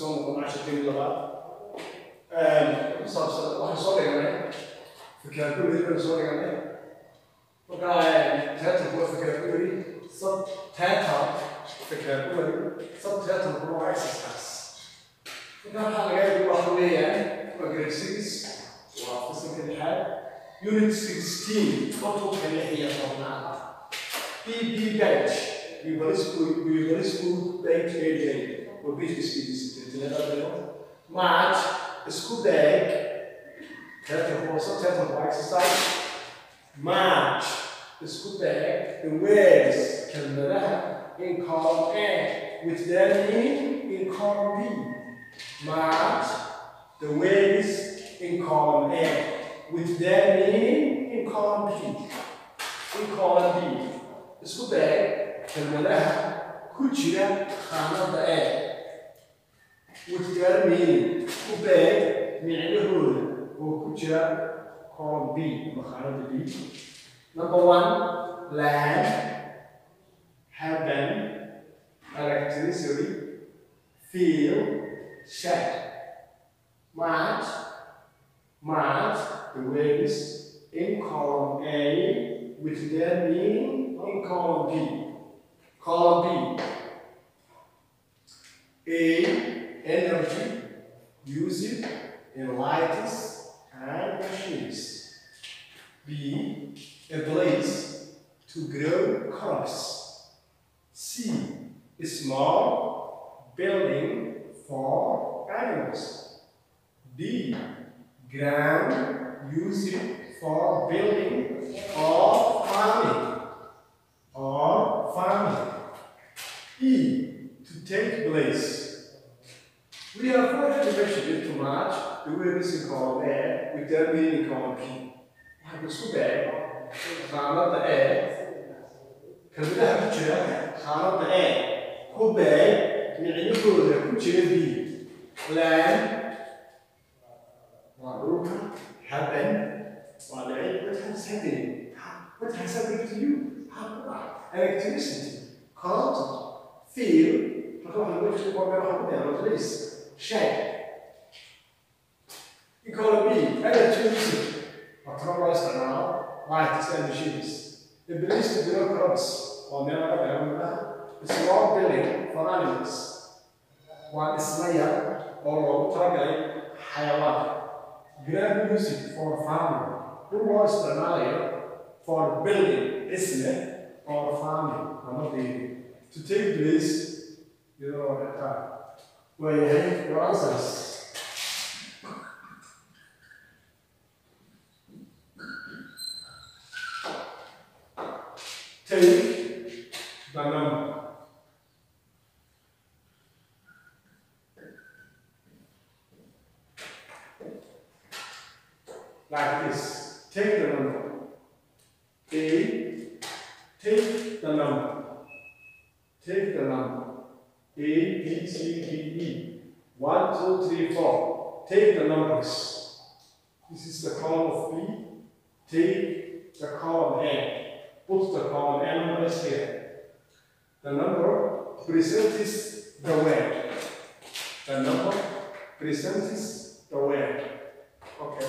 كسوم عشان تيجي لغات صار واحد صار يعني فكرة كل صار يعني وكان تاتو هو فكرة كل صار تاتو فكرة كل صار تاتو هو اكسسايز وكان حاجة جاي بحواليه وجريد 6 وفصل كل حاجة يونت 16 خطوة كلية طبعا بي باتش بيبرسكو باتش اي وبيش بسكيت ماتش سكوب باك تاتو هو صار تاتو هو اكسسايز match the scoop bag, the words can in column A with their meaning in column B. Match the words in column A with their meaning in column B. In column B, the scoop bag can kuchira خانة A with their meaning. Scoop bag معنى هو kuchira column B, B. Number 1, land, heaven, electricity, field, shed. March, the waves in column A with their meaning in column B. Column B. A, energy, used in lights and machines. B, a place to grow crops. C, a small building for animals. D, ground used for building or farming. E, to take place. We are fortunate to match the words in column A with their meaning in column B. The scoop bag, خانة A, كلها كتير خانة A. scoop bag يعني كله كتير B. land, معروف, happen, وعلى what has happened to you? Electricity, content, field, shape. Economy, electricity. Authorized now, lights and machines. The place to grow crops or a small building for animals. One is layer or target hayawan. Grand music for farming. Who was the layer for building, isn't it? Or farming. To take place, you know, at time. Where you have your answers. Take the number. Like this. Take the number. A. Take the number. Take the number. A, B, C, D, E. 1, 2, 3, 4. Take the numbers. This is the column of B. Take the column A. Put the column A numbers here. The number presents the word. The number presents the word. Okay.